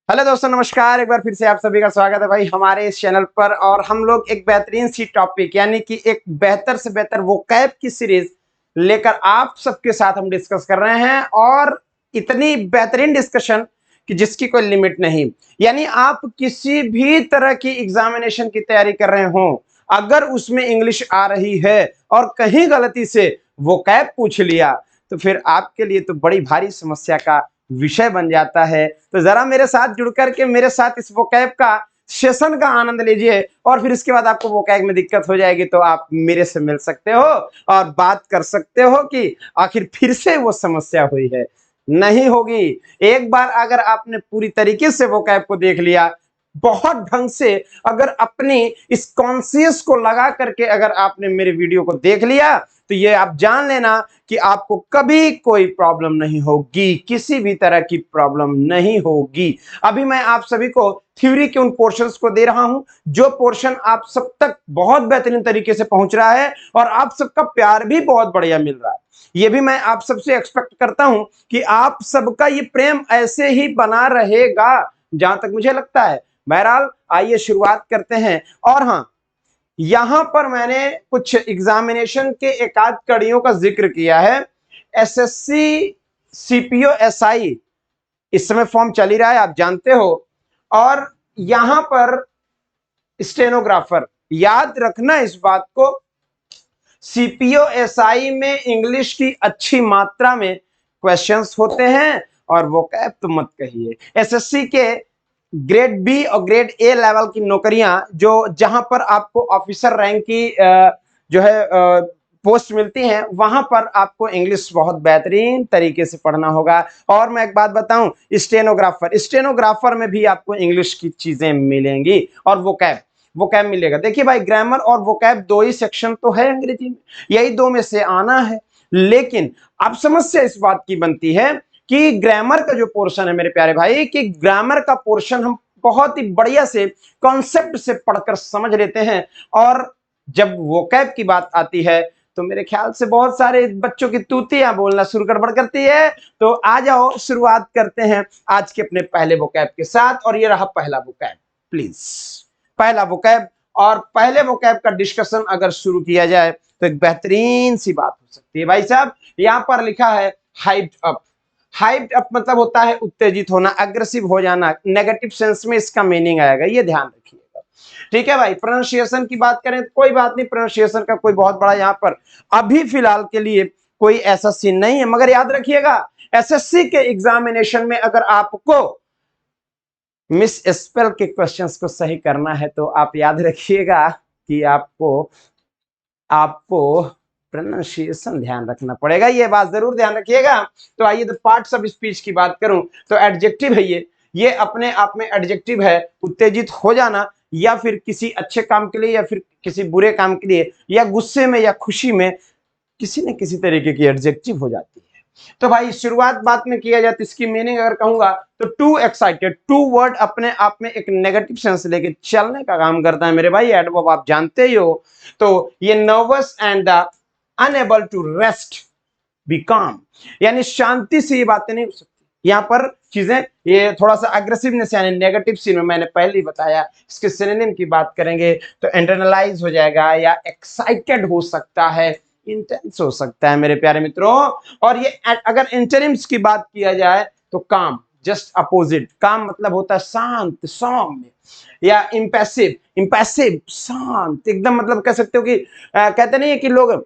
Hello दोस्तों, नमस्कार। एक बार फिर से आप सभी का स्वागत है भाई हमारे इस चैनल पर। और हम लोग एक बेहतरीन सी टॉपिक यानी कि एक बेहतर से बेहतर वोकैब की सीरीज लेकर आप सबके साथ हम डिस्कस कर रहे हैं। और इतनी बेहतरीन डिस्कशन कि जिसकी कोई लिमिट नहीं। यानी आप किसी भी तरह की एग्जामिनेशन की तैयारी कर रहे हो, अगर उसमें इंग्लिश आ रही है और कहीं गलती से वोकैब पूछ लिया तो फिर आपके लिए तो बड़ी भारी समस्या का विषय बन जाता है। तो जरा मेरे साथ जुड़ करके मेरे साथ इस वोकैब का सेशन का आनंद लीजिए, और फिर इसके बाद आपको वोकैब में दिक्कत हो जाएगी तो आप मेरे से मिल सकते हो और बात कर सकते हो कि आखिर फिर से वो समस्या हुई है। नहीं होगी। एक बार अगर आपने पूरी तरीके से वोकैब को देख लिया, बहुत ढंग से, अगर अपनी इस कॉन्शियस को लगा करके अगर आपने मेरे वीडियो को देख लिया तो ये आप जान लेना कि आपको कभी कोई प्रॉब्लम नहीं होगी, किसी भी तरह की प्रॉब्लम नहीं होगी। अभी मैं आप सभी को थ्योरी के उन पोर्शंस को दे रहा हूं जो पोर्शन आप सब तक बहुत बेहतरीन तरीके से पहुंच रहा है और आप सबका प्यार भी बहुत बढ़िया मिल रहा है। ये भी मैं आप सबसे एक्सपेक्ट करता हूं कि आप सबका ये प्रेम ऐसे ही बना रहेगा जहां तक मुझे लगता है। बहरहाल आइए शुरुआत करते हैं। और हाँ, यहां पर मैंने कुछ एग्जामिनेशन के एकाध कड़ियों का जिक्र किया है। एसएससी, सीपीओ, एसआई इस समय फॉर्म चल ही रहा है, आप जानते हो। और यहां पर स्टेनोग्राफर, याद रखना इस बात को, सीपीओ एसआई में इंग्लिश की अच्छी मात्रा में क्वेश्चंस होते हैं और वोकैब तो मत कहिए। एसएससी के ग्रेड बी और ग्रेड ए लेवल की नौकरियां जो जहां पर आपको ऑफिसर रैंक की जो है पोस्ट मिलती हैं, वहां पर आपको इंग्लिश बहुत बेहतरीन तरीके से पढ़ना होगा। और मैं एक बात बताऊं, स्टेनोग्राफर में भी आपको इंग्लिश की चीजें मिलेंगी और वोकैब मिलेगा। देखिए भाई, ग्रामर और वोकैब दो ही सेक्शन तो है अंग्रेजी में, यही दो में से आना है। लेकिन अब समस्या इस बात की बनती है कि ग्रामर का जो पोर्शन है मेरे प्यारे भाई, कि ग्रामर का पोर्शन हम बहुत ही बढ़िया से कॉन्सेप्ट से पढ़कर समझ लेते हैं, और जब वोकैब की बात आती है तो मेरे ख्याल से बहुत सारे बच्चों की तूतियां बोलना शुरू गड़बड़ करती है। तो आ जाओ, शुरुआत करते हैं आज के अपने पहले वोकैब के साथ। और ये रहा पहला वोकैब, प्लीज पहला वोकैब। और पहले वोकैब का डिस्कशन अगर शुरू किया जाए तो एक बेहतरीन सी बात हो सकती है। भाई साहब, यहां पर लिखा है हाइप्ड अप। हाइप्ड अप मतलब होता है उत्तेजित होना, अग्रेसिव हो जाना। नेगेटिव सेंस में इसका मीनिंग आएगा, ये ध्यान रखिएगा। ठीक है भाई, प्रोनाउंसिएशन की बात करें तो कोई बात नहीं, प्रोनाउंसिएशन का कोई बहुत बड़ा यहाँ पर अभी फिलहाल के लिए कोई ऐसा सीन नहीं है। मगर याद रखिएगा, एसएससी के एग्जामिनेशन में अगर आपको मिस स्पेल के क्वेश्चंस को सही करना है तो आप याद रखिएगा कि आपको आपको प्रोनाउंसिएशन ध्यान रखना पड़ेगा, ये बात जरूर ध्यान रखिएगा। तो आइए, तो पार्ट्स ऑफ स्पीच की बात करूं तो एडजेक्टिव है ये अपने आप में एडजेक्टिव है, उत्तेजित हो जाना, या फिर किसी अच्छे काम के लिए या फिर किसी बुरे काम के लिए, या गुस्से में या खुशी में किसी न किसी तरीके की एडजेक्टिव हो जाती है। तो भाई शुरुआत बात में किया जाए तो इसकी मीनिंग अगर कहूंगा तो टू एक्साइटेड, टू वर्ड अपने आप में एक नेगेटिव सेंस लेके चलने का काम करता है मेरे भाई। एडवर्ब आप जानते ही हो। तो ये nervous and the unable to rest, be calm, यानी शांति से ये बातें नहीं हो सकती। यहाँ पर चीजें ये थोड़ा सा अग्रेसिवनेस यानी नेगेटिव सीन में मैंने पहले ही बताया। इसके सिनोनिम की बात करेंगे तो इंटरनलाइज हो जाएगा, या एक्साइटेड हो सकता है, इंटेंस हो सकता है मेरे प्यारे मित्रों। और ये अगर इंटरिम्स की बात किया जाए तो काम, जस्ट अपोजिट। काम मतलब होता है शांत, सौम्य, या इम्पैसिव। इम्पैसिव शांत एकदम, मतलब कह सकते हो कि कहते नहीं है कि लोग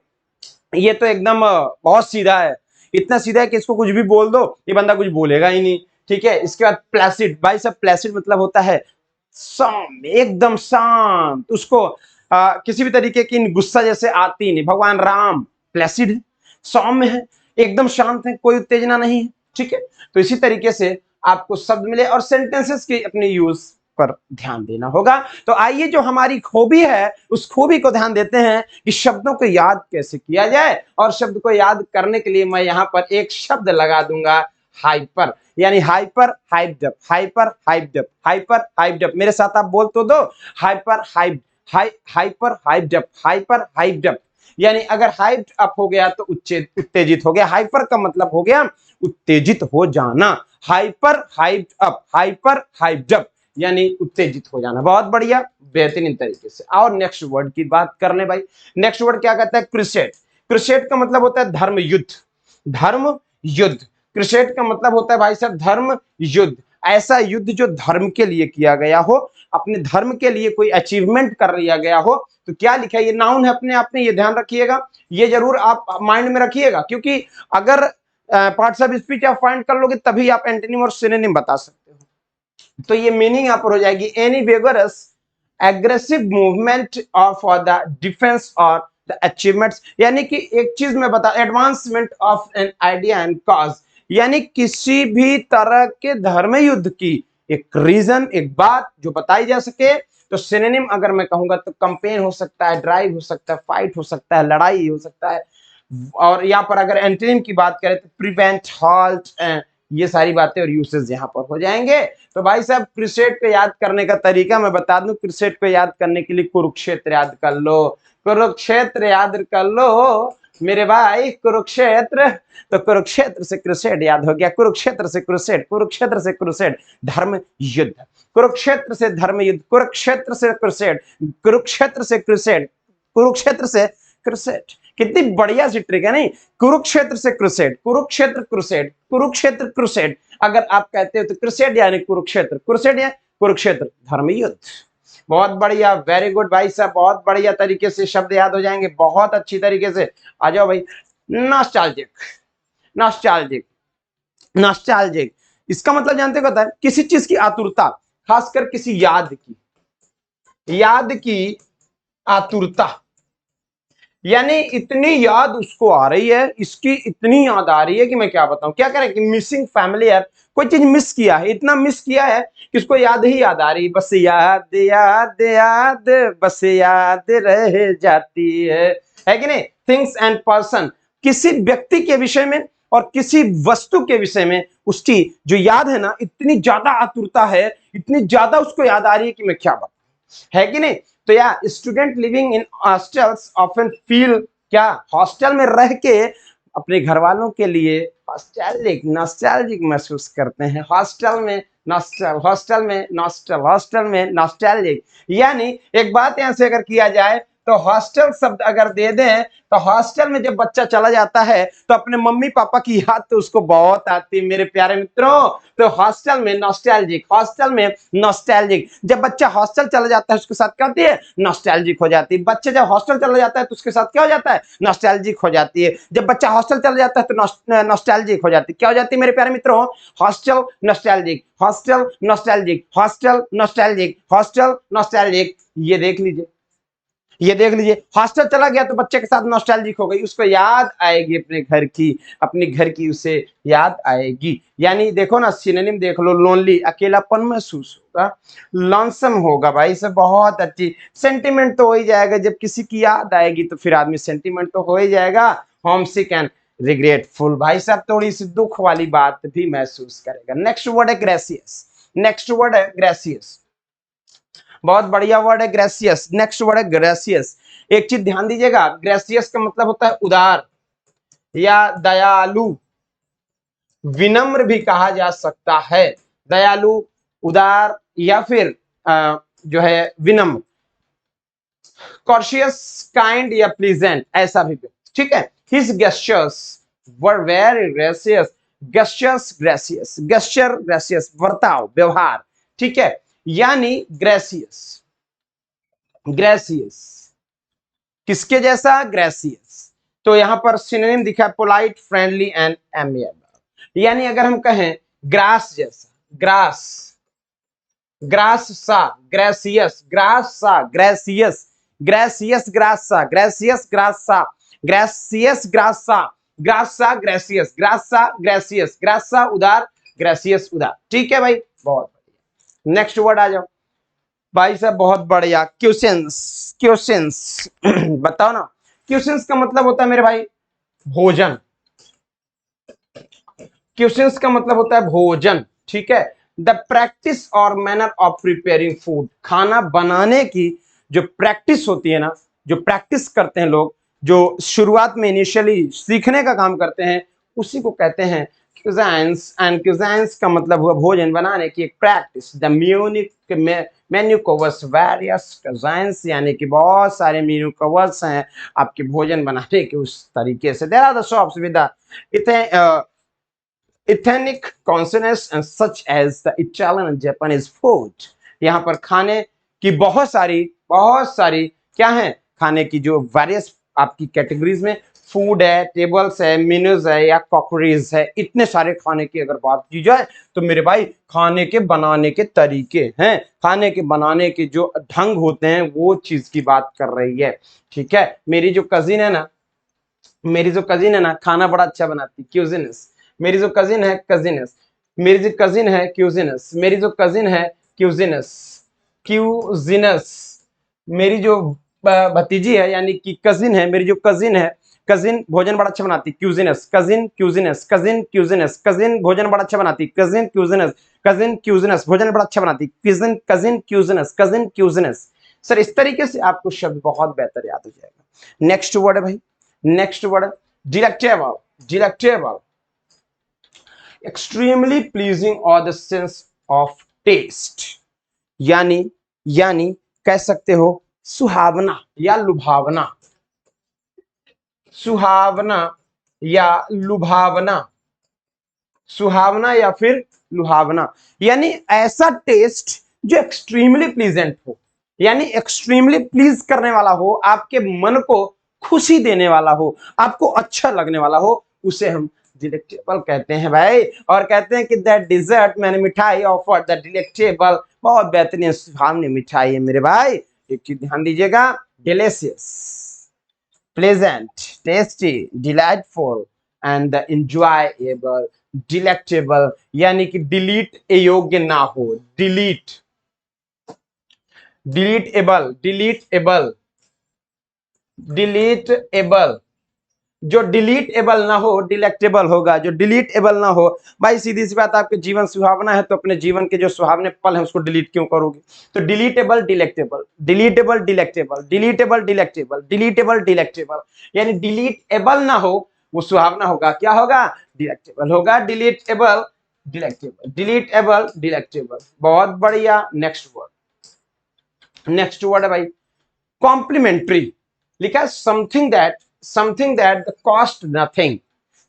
ये तो एकदम बहुत सीधा है, इतना सीधा है कि इसको कुछ भी बोल दो ये बंदा कुछ बोलेगा ही नहीं। ठीक है, इसके बाद प्लेसिड। भाई सब, प्लेसिड मतलब होता है सौम्य, एकदम शांत, उसको किसी भी तरीके की गुस्सा जैसे आती नहीं। भगवान राम प्लेसिड है, सौम्य है, एकदम शांत है, कोई उत्तेजना नहीं है। ठीक है, तो इसी तरीके से आपको शब्द मिले और सेंटेंसेस की अपने यूज पर ध्यान देना होगा। तो आइए, जो हमारी खूबी है उस खूबी को ध्यान देते हैं कि शब्दों को याद कैसे किया जाए। और शब्द को याद करने के लिए मैं यहां पर एक शब्द लगा दूंगा, हाइपर, यानी hyper hyped up, hyper hyped up, hyper hyped up. मेरे साथ आप बोल तो दो, hyper hyped, hyper hyped up, hyper hyped up. यानी अगर हाइप्ड अप हो गया तो उत्तेजित हो गया। हाइपर का मतलब हो गया उत्तेजित हो जाना, hyper hyped up, hyper hyped up यानी उत्तेजित हो जाना। बहुत बढ़िया, बेहतरीन तरीके से। और नेक्स्ट वर्ड की बात कर ले भाई। नेक्स्ट वर्ड क्या कहता है? क्रुसेड। क्रुसेड का मतलब होता है धर्म युद्ध, धर्म युद्ध। क्रुसेड का मतलब होता है भाई साहब धर्म युद्ध, ऐसा युद्ध जो धर्म के लिए किया गया हो, अपने धर्म के लिए कोई अचीवमेंट कर लिया गया हो। तो क्या लिखा है? ये नाउन है अपने आप में, ये ध्यान रखिएगा, ये जरूर आप माइंड में रखिएगा, क्योंकि अगर पार्ट्स ऑफ स्पीच आप फाइंड कर लोगे तभी आप एंटोनिम और सिनोनिम बता सकते हो। तो ये मीनिंग यहाँ पर हो जाएगी any वेगरस aggressive movement for the defence और द अचीवमेंट्स, यानी कि एक चीज में बता, advancement of an idea and cause, यानी किसी भी तरह के धर्म युद्ध की एक रीजन, एक बात जो बताई जा सके। तो सिनोनिम अगर मैं कहूंगा तो कंपेन हो सकता है, ड्राइव हो सकता है, फाइट हो सकता है, लड़ाई हो सकता है। और यहाँ पर अगर एंटोनिम की बात करें तो प्रिवेंट, हॉल्ट, ये सारी बातें और यूसेज यहाँ पर हो जाएंगे। तो भाई साहब क्रुसेड को याद करने का तरीका मैं बता दूं, क्रुसेड को याद करने के लिए कुरुक्षेत्र याद कर लो, कुरुक्षेत्र याद कर लो मेरे भाई, कुरुक्षेत्र। तो कुरुक्षेत्र से क्रुसेड याद हो गया, कुरुक्षेत्र से क्रुसेड, कुरुक्षेत्र से क्रुसेड धर्म युद्ध, कुरुक्षेत्र से धर्म युद्ध, कुरुक्षेत्र से क्रुसेड, कुरुक्षेत्र से क्रुसेड, कुरुक्षेत्र से क्रुसेड। कितनी बढ़िया सी ट्रिक है नहीं? कुरुक्षेत्र से crusade, Kurukshetra crusade, Kurukshetra crusade. अगर आप कहते हो तो क्रुसेड यानी कुरुक्षेत्र, क्रुसेड या कुरुक्षेत्र धर्म युद्ध। बहुत बढ़िया, वेरी गुड भाई साहब, बहुत बढ़िया तरीके से शब्द याद हो जाएंगे, बहुत अच्छी तरीके से। आ जाओ भाई। नॉस्टैल्जिक, नॉस्टैल्जिक, नॉस्टैल्जिक इसका मतलब जानते हो, है किसी चीज की आतुरता, खासकर किसी याद की, याद की आतुरता, यानी इतनी याद उसको आ रही है, इसकी इतनी याद आ रही है कि मैं क्या बताऊं। क्या करें कि मिसिंग फैमिलियर, कोई चीज मिस किया है, इतना मिस किया है कि उसको याद ही याद आ रही है, बस याद याद याद, बस याद रह जाती है कि नहीं? थिंग्स एंड पर्सन, किसी व्यक्ति के विषय में और किसी वस्तु के विषय में उसकी जो याद है ना, इतनी ज्यादा आतुरता है, इतनी ज्यादा उसको याद आ रही है कि मैं क्या बताऊं, है कि नहीं? तो या student living in hostels often feel, क्या हॉस्टल में रह के अपने घर वालों के लिए हॉस्टैल्जिक, नॉस्टैल्जिक महसूस करते हैं। हॉस्टल में नॉस्टल, हॉस्टल में नॉस्टल, हॉस्टल में नॉस्टैल्जिक। यानी एक बात यहां से अगर किया जाए तो हॉस्टल शब्द अगर दे दें तो हॉस्टल में जब बच्चा चला जाता है तो अपने मम्मी पापा की याद तो उसको बहुत आती है मेरे प्यारे मित्रों। तो हॉस्टल में नॉस्टैल्जिक, हॉस्टल में नॉस्टैल्जिक। जब बच्चा हॉस्टल चला जाता है उसके साथ क्या होती है? नॉस्टैल्जिक हो जाती है। बच्चा जब हॉस्टल चला जाता है तो उसके साथ क्या हो जाता है? नॉस्टैल्जिक हो जाती है। जब बच्चा हॉस्टल चला जाता है तो नॉस्टैल्जिक हो जाती है। क्या हो जाती है मेरे प्यारे मित्रों? Hostel nostalgic, hostel nostalgic, hostel nostalgic, hostel nostalgic. ये देख लीजिए, ये देख लीजिए, हॉस्टल चला गया तो बच्चे के साथ नॉस्टैल्जिक हो गई, उसको याद आएगी अपने घर की, अपने घर की उसे याद आएगी। यानी देखो ना, सिनोनिम देख लो, लोनली अकेलापन महसूस होगा, लॉन्सम होगा भाई से, बहुत अच्छी। सेंटिमेंट तो हो ही जाएगा, जब किसी की याद आएगी तो फिर आदमी सेंटिमेंट तो हो ही जाएगा। होमसिक एंड रिग्रेटफुल, भाई साहब थोड़ी सी दुख वाली बात भी महसूस करेगा। नेक्स्ट वर्ड है ग्रेसियस, नेक्स्ट वर्ड है ग्रेसियस, बहुत बढ़िया वर्ड है ग्रेसियस। नेक्स्ट वर्ड है ग्रेसियस। एक चीज ध्यान दीजिएगा, ग्रेसियस का मतलब होता है उदार या दयालु, विनम्र भी कहा जा सकता है, दयालु, उदार या फिर जो है विनम्र। कॉर्शियस, काइंड या प्लीजेंट, ऐसा भी, ठीक है। His gestures were very gracious, gestures gracious, gesture gracious, बर्ताव, व्यवहार, ठीक है। यानी ग्रेसियस, ग्रेसियस किसके जैसा? ग्रेसियस। तो यहां पर सिनोनिम दिखा है पोलाइट, फ्रेंडली एंड एमिएबल। यानी अगर हम कहें ग्रास जैसा, ग्रास, ग्रास सा, ग्रेसियस, ग्रास सा, ग्रेसियस, ग्रेसियस ग्रास सा, ग्रेसियस ग्रास सा, ग्रेसियस ग्रास सा, ग्रास सा ग्रेसियस, ग्रास सा ग्रेसियस, ग्रास सा उदार, ग्रेसियस उदार, ठीक है भाई, बहुत बढ़िया। नेक्स्ट वर्ड आ जाओ भाई साहब, बहुत बढ़िया। क्वेश्चंस, क्वेश्चंस बताओ ना। क्वेश्चंस का मतलब होता है मेरे भाई भोजन, क्वेश्चंस का मतलब होता है भोजन, ठीक है। द प्रैक्टिस और मैनर ऑफ प्रिपेयरिंग फूड, खाना बनाने की जो प्रैक्टिस होती है ना, जो प्रैक्टिस करते हैं लोग, जो शुरुआत में इनिशियली सीखने का काम करते हैं, उसी को कहते हैं क्यूजाइंस, एंड क्यूजाइंस का मतलब हुआ भोजन बनाने की एक practice. The Munich menu covers various cuisines, यानी कि बहुत सारे मेन्यू कवर्स हैं आपके भोजन बनाने के उस तरीके से। There are the shops with the ethnic consonants and such as the Italian and Japanese food। यहाँ पर खाने की बहुत सारी क्या है, खाने की जो वेरियस आपकी कैटेगरीज में फूड है, टेबल्स है, मेन्यूज है या कॉकरीज है, इतने सारे खाने की अगर बात की जाए तो मेरे भाई खाने के बनाने के तरीके हैं, खाने के बनाने के जो ढंग होते हैं वो चीज की बात कर रही है। ठीक है, मेरी जो कजिन है ना खाना बड़ा अच्छा बनाती, क्यूजिनस। मेरी जो कजिन है कजिनस मेरी जो कजिन है क्यूजिनस मेरी जो कजिन है क्यूजिनस क्यूजिनस मेरी जो भतीजी है यानी कि कजिन है, मेरी जो कजिन है, कजिन भोजन बड़ा अच्छा बनाती, क्यूजिनस, कजिन क्यूजिनस, कजिन क्यूजिनस, कजिन भोजन बड़ा अच्छा बनाती, कजिन क्यूजिनस, कजिन क्यूजिनस भोजन बड़ा अच्छा बनाती, कजिन कजिन क्यूजिनस, कजिन क्यूजिनस। सर इस तरीके से आपको शब्द बहुत बेहतर याद हो जाएगा। नेक्स्ट वर्ड है भाई, next word delectable. Delectable extremely pleasing और द सेंस ऑफ टेस्ट, यानी यानी कह सकते हो सुहावना या लुभावना, सुहावना या लुभावना, सुहावना या फिर लुभावना, यानी ऐसा टेस्ट जो एक्सट्रीमली प्लीजेंट हो, यानी एक्सट्रीमली प्लीज करने वाला हो, आपके मन को खुशी देने वाला हो, आपको अच्छा लगने वाला हो, उसे हम डिलेक्टेबल कहते हैं भाई। और कहते हैं कि दैट डिजर्ट, मैंने मिठाई ऑफर द डिलेक्टेबल, बहुत बेहतरीन सुहावनी मिठाई है मेरे भाई। एक चीज ध्यान दीजिएगा, delicious, pleasant, tasty, delightful and the enjoyable। Delectable यानी कि डिलीट योग्य ना हो, डिलीट, डिलीटेबल, डिलीटेबल, डिलीटेबल, जो डिलीटेबल ना हो डिलेक्टेबल होगा, जो डिलीटेबल ना हो भाई सीधी सी बात, आपके जीवन सुहावना है तो अपने जीवन के जो सुहावने पल है उसको डिलीट क्यों करोगे। तो डिलीटेबल डिलेक्टेबल, डिलीटेबल डिलेक्टेबल, डिलीटेबल डिलेक्टेबल, डिलीटेबल डिलेक्टेबल, यानी डिलीटेबल ना हो वो सुहावना होगा, क्या होगा, डिलेक्टेबल होगा। डिलीटेबल डिलेक्टेबल, डिलीटेबल डिलेक्टेबल, बहुत बढ़िया। नेक्स्ट वर्ड, नेक्स्ट वर्ड है भाई कॉम्प्लीमेंट्री। लिखा है something that cost nothing,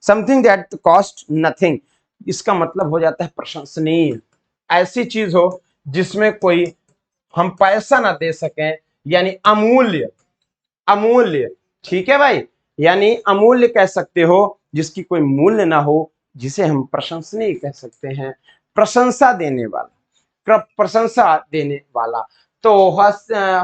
something that cost nothing, इसका मतलब हो जाता है प्रशंसनीय, ऐसी चीज हो जिसमें कोई हम पैसा ना दे सकें, यानी अमूल्य, अमूल्य। ठीक है भाई, यानी अमूल्य कह सकते हो, जिसकी कोई मूल्य ना हो, जिसे हम प्रशंसनीय कह सकते हैं, प्रशंसा देने वाला, प्रशंसा देने वाला। तो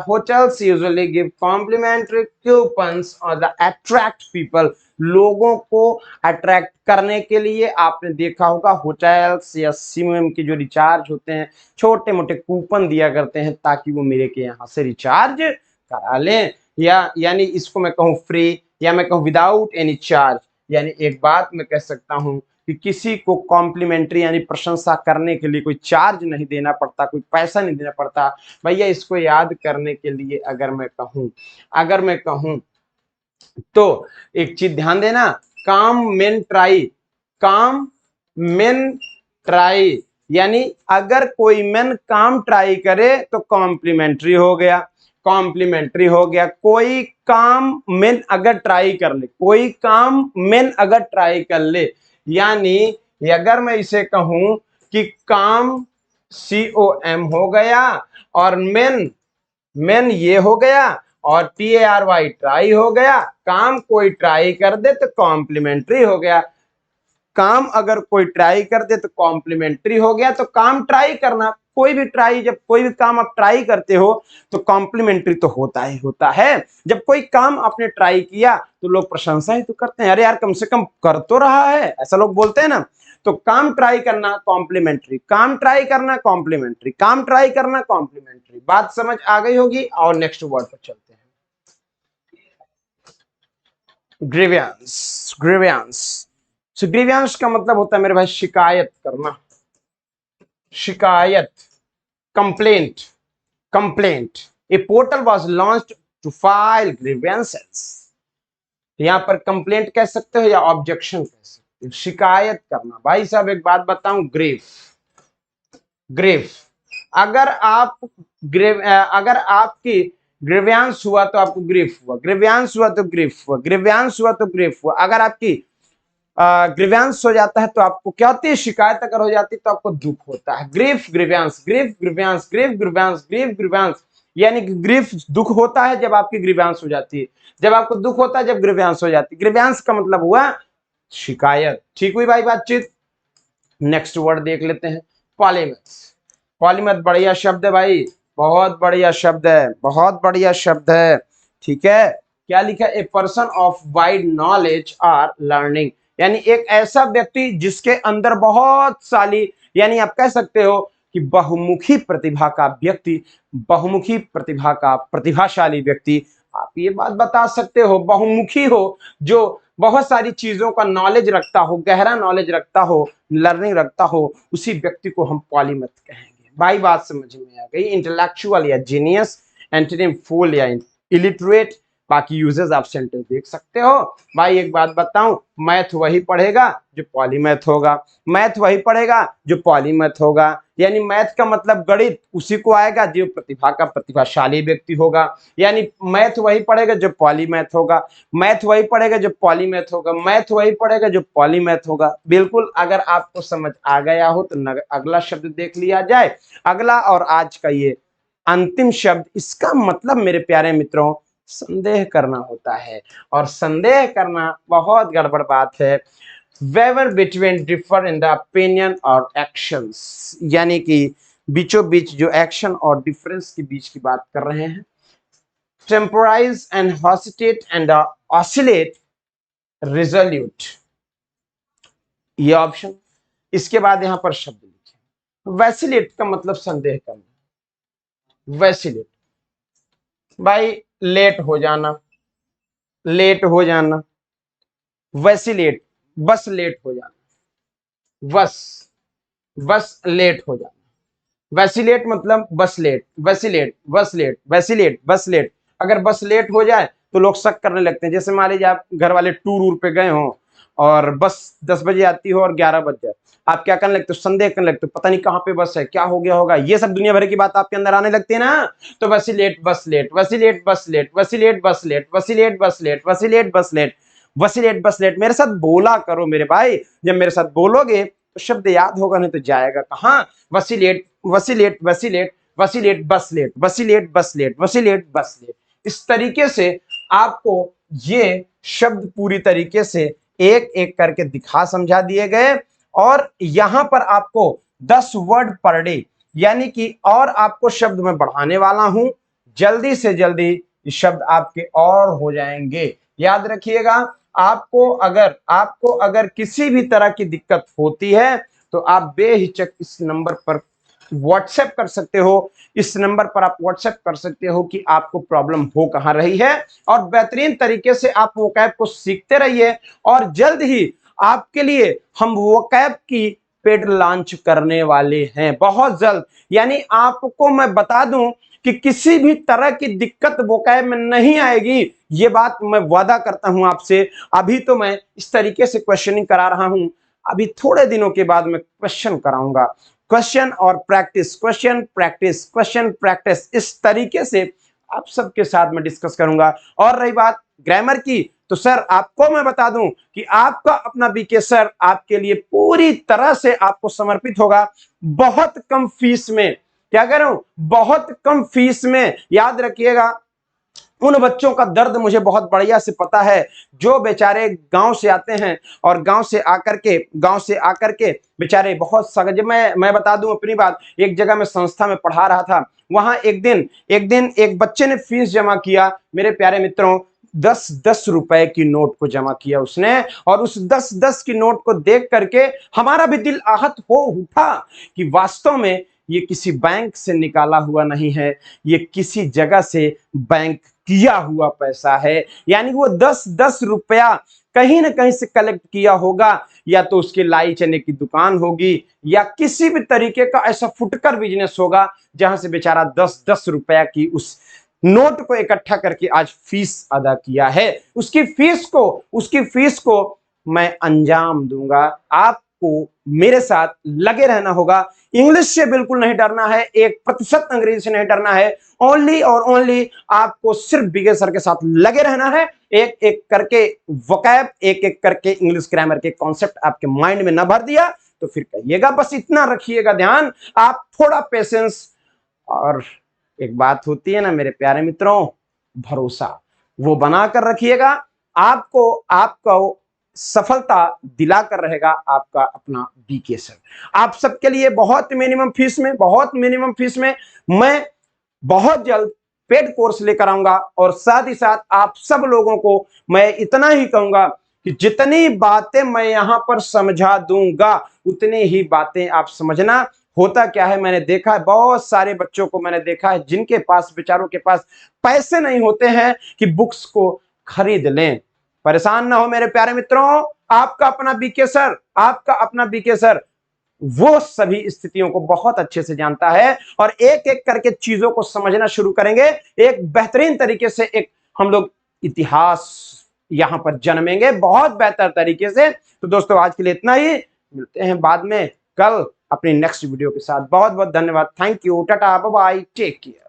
hotels usually give complimentary coupons or the attract people, लोगों को अट्रैक्ट करने के लिए आपने देखा होगा होटल्स या सिम के जो रिचार्ज होते हैं छोटे मोटे कूपन दिया करते हैं ताकि वो मेरे के यहाँ से रिचार्ज करा लें, या यानी इसको मैं कहूँ फ्री, या मैं कहूँ विदाउट एनी चार्ज। यानी एक बात मैं कह सकता हूँ कि किसी को कॉम्प्लीमेंट्री यानी प्रशंसा करने के लिए कोई चार्ज नहीं देना पड़ता, कोई पैसा नहीं देना पड़ता। भैया इसको याद करने के लिए अगर मैं कहूं तो एक चीज ध्यान देना, काम मेन ट्राई, काम मेन ट्राई, यानी अगर कोई मेन काम ट्राई करे तो कॉम्प्लीमेंट्री हो गया, कॉम्प्लीमेंट्री हो गया। कोई काम मेन अगर ट्राई कर ले, कोई काम मेन अगर ट्राई कर ले, यानी अगर मैं इसे कहूं कि काम COM हो गया और मेन, मेन ये हो गया और TARY ट्राई हो गया, काम कोई ट्राई कर दे तो कॉम्प्लीमेंट्री हो गया, काम अगर कोई ट्राई कर दे तो कॉम्प्लीमेंट्री हो गया। तो काम ट्राई करना, कोई भी ट्राई, जब कोई भी काम आप ट्राई करते हो तो कॉम्प्लीमेंट्री तो होता ही होता है। जब कोई काम आपने ट्राई किया तो लोग प्रशंसा ही तो करते हैं, अरे यार कम से कम कर तो रहा है, ऐसा लोग बोलते हैं ना। तो काम ट्राई करना कॉम्प्लीमेंट्री, काम ट्राई करना कॉम्प्लीमेंट्री, काम ट्राई करना कॉम्प्लीमेंट्री। बात समझ आ गई होगी। और नेक्स्ट वर्ड पर चलते हैं, ग्रीवियंस। ग्रीवियंस, ग्रीवियंस का मतलब होता है मेरे भाई शिकायत करना, शिकायत, complaint, complaint. A portal was launched to file grievances, यहां पर कंप्लेंट कह सकते हो या ऑब्जेक्शन कह सकते सकते हो, शिकायत करना। भाई साहब एक बात बताऊं, ग्रीफ, ग्रीफ, अगर आप अगर आपकी ग्रीवियांस हुआ तो आपको ग्रीफ हुआ, ग्रीवियांस हुआ तो ग्रीफ हुआ, ग्रीवियांस हुआ तो ग्रीफ हुआ। अगर आपकी ग्रीवियांस हो जाता है तो आपको क्या होती है, शिकायत अगर हो जाती है तो आपको दुख होता है। Grief grievance, grief grievance, grief grievance, grief grievance, यानी कि ग्रीफ दुख होता है जब आपकी ग्रीवियांस हो जाती है, जब आपको दुख होता है जब ग्रीवियांस हो जाती है। ग्रीवियांस का मतलब हुआ शिकायत। ठीक हुई भाई बातचीत। नेक्स्ट वर्ड देख लेते हैं, पॉलीमथ। पॉलीमथ बढ़िया शब्द है भाई, बहुत बढ़िया शब्द है, बहुत बढ़िया शब्द है। ठीक है, क्या लिखा, a person of wide knowledge और लर्निंग, यानी एक ऐसा व्यक्ति जिसके अंदर बहुत सारी, यानी आप कह सकते हो कि बहुमुखी प्रतिभा का व्यक्ति, बहुमुखी प्रतिभा का प्रतिभाशाली व्यक्ति। आप ये बात बता सकते हो, बहुमुखी हो, जो बहुत सारी चीजों का नॉलेज रखता हो, गहरा नॉलेज रखता हो, लर्निंग रखता हो, उसी व्यक्ति को हम पॉलीमथ कहेंगे। भाई बात समझ में आ गई। इंटेलेक्चुअल या जीनियस, एंटोनिम फूल या इलिटरेट। बाकी यूजेस आप सेंटेंस देख सकते हो। भाई एक बात बताऊं, मैथ वही पढ़ेगा जो पॉलीमैथ होगा, मैथ वही पढ़ेगा जो पॉलीमैथ होगा, यानी मैथ का मतलब गणित उसी को आएगा जो प्रतिभा का प्रतिभाशाली व्यक्ति होगा, यानी मैथ वही पढ़ेगा जो पॉलीमैथ होगा, मैथ वही पढ़ेगा जो पॉलीमैथ होगा, मैथ वही पढ़ेगा जो पॉलीमैथ होगा। बिल्कुल, अगर आपको समझ आ गया हो तो अगला शब्द देख लिया जाए। अगला और आज का ये अंतिम शब्द, इसका मतलब मेरे प्यारे मित्रों संदेह करना होता है, और संदेह करना बहुत गड़बड़ बात है। Waver between differ in the opinion और एक्शंस, यानी कि बीचों बीच जो एक्शन और डिफरेंस के बीच की बात कर रहे हैं। टेम्पोराइज एंड हॉसिटेट एंड ऑसिलेट, रिजोल्यूट, ये ऑप्शन। इसके बाद यहां पर शब्द लिखे, वैसिलेट का मतलब संदेह करना, वैसिलेट, भाई लेट हो जाना, लेट हो जाना, वैसिलेट, बस लेट हो जाना, बस, बस लेट हो जाना। वैसिलेट मतलब बस लेट, वैसिलेट बस लेट, वैसिलेट बस लेट। अगर बस लेट हो जाए तो लोग शक करने लगते हैं। जैसे मान लीजिए आप घर वाले टूर पे गए हो और बस 10 बजे आती हो और 11 बज जाए, आप क्या करने लगते हो, संदेह करने लगते हो, पता नहीं कहाँ पे बस है, क्या हो गया होगा, ये सब दुनिया भर की बात आपके अंदर आने लगती है ना। तो वैसिलेट बस लेट, वैसिलेट बस लेट, वैसिलेट बस लेट, वैसिलेट बस लेट, वैसिलेट बस लेट, वैसिलेट बस लेट। मेरे साथ बोला करो मेरे भाई, जब मेरे साथ बोलोगे तो शब्द याद होगा, नहीं तो जाएगा कहाँ। वैसिलेट, वैसिलेट, वैसिलेट, वैसिलेट बस लेट, वैसिलेट बस लेट, वैसिलेट बस लेट। इस तरीके से आपको ये शब्द पूरी तरीके से एक एक करके दिखा समझा दिए गए, और यहां पर आपको 10 वर्ड पर डे, यानी कि और आपको शब्द में बढ़ाने वाला हूं, जल्दी से जल्दी ये शब्द आपके और हो जाएंगे। याद रखिएगा, आपको अगर किसी भी तरह की दिक्कत होती है तो आप बेहिचक इस नंबर पर व्हाट्सएप कर सकते हो, इस नंबर पर आप व्हाट्सएप कर सकते हो कि आपको प्रॉब्लम हो कहां रही है, और बेहतरीन तरीके से आप वोकैब को सीखते रहिए। और जल्द ही आपके लिए हम वोकैब की पेड लॉन्च करने वाले हैं, बहुत जल्द। यानी आपको मैं बता दूं कि किसी भी तरह की दिक्कत वोकैब में नहीं आएगी, ये बात मैं वादा करता हूं आपसे। अभी तो मैं इस तरीके से क्वेश्चनिंग करा रहा हूं, अभी थोड़े दिनों के बाद मैं क्वेश्चन कराऊंगा, क्वेश्चन और practice, question practice, question practice, इस तरीके से आप सबके साथ में डिस्कस करूंगा। और रही बात ग्रामर की, तो सर आपको मैं बता दूं कि आपका अपना बीके सर आपके लिए पूरी तरह से आपको समर्पित होगा, बहुत कम फीस में। क्या कह रहा हूं, बहुत कम फीस में। याद रखिएगा, उन बच्चों का दर्द मुझे बहुत बढ़िया से पता है जो बेचारे गांव से आते हैं और गांव से आकर के बेचारे बहुत सगज। मैं बता दूं अपनी बात, एक जगह मैं संस्था में पढ़ा रहा था, वहां एक दिन एक बच्चे ने फीस जमा किया मेरे प्यारे मित्रों, 10-10 रुपए की नोट को जमा किया उसने, और उस 10-10 की नोट को देख करके हमारा भी दिल आहत हो उठा कि वास्तव में ये किसी बैंक से निकाला हुआ नहीं है, ये किसी जगह से बैंक किया हुआ पैसा है। यानी वो 10-10 रुपया कहीं ना कहीं से कलेक्ट किया होगा, या तो उसके लाई चने की दुकान होगी, या किसी भी तरीके का ऐसा फुटकर बिजनेस होगा जहां से बेचारा 10-10 रुपया की उस नोट को इकट्ठा करके आज फीस अदा किया है। उसकी फीस को मैं अंजाम दूंगा। आपको मेरे साथ लगे रहना होगा। इंग्लिश से बिल्कुल नहीं डरना है, 1% अंग्रेजी से नहीं डरना है। ओनली और ओनली आपको सिर्फ बीके सर के साथ लगे रहना है। एक एक करके वोकैब, एक एक करके इंग्लिश ग्रामर के कॉन्सेप्ट आपके माइंड में न भर दिया तो फिर कहिएगा। बस इतना रखिएगा ध्यान, आप थोड़ा पेशेंस, और एक बात होती है ना मेरे प्यारे मित्रों, भरोसा, वो बनाकर रखिएगा। आपको आपको सफलता दिलाकर रहेगा आपका अपना बीके सर। आप सबके लिए बहुत मिनिमम फीस में, मैं बहुत जल्द पेड कोर्स लेकर आऊंगा। और साथ ही साथ आप सब लोगों को मैं इतना ही कहूंगा कि जितनी बातें मैं यहां पर समझा दूंगा उतनी ही बातें आप समझना। होता क्या है, मैंने देखा है बहुत सारे बच्चों को, मैंने देखा है जिनके पास, बेचारों के पास पैसे नहीं होते हैं कि बुक्स को खरीद लें। परेशान ना हो मेरे प्यारे मित्रों, आपका अपना बीके सर, वो सभी स्थितियों को बहुत अच्छे से जानता है और एक एक करके चीजों को समझना शुरू करेंगे। एक बेहतरीन तरीके से एक हम लोग इतिहास यहां पर जन्मेंगे बहुत बेहतर तरीके से। तो दोस्तों आज के लिए इतना ही, मिलते हैं बाद में कल अपनी नेक्स्ट वीडियो के साथ। बहुत बहुत धन्यवाद, thank you, tata, bye bye, take care.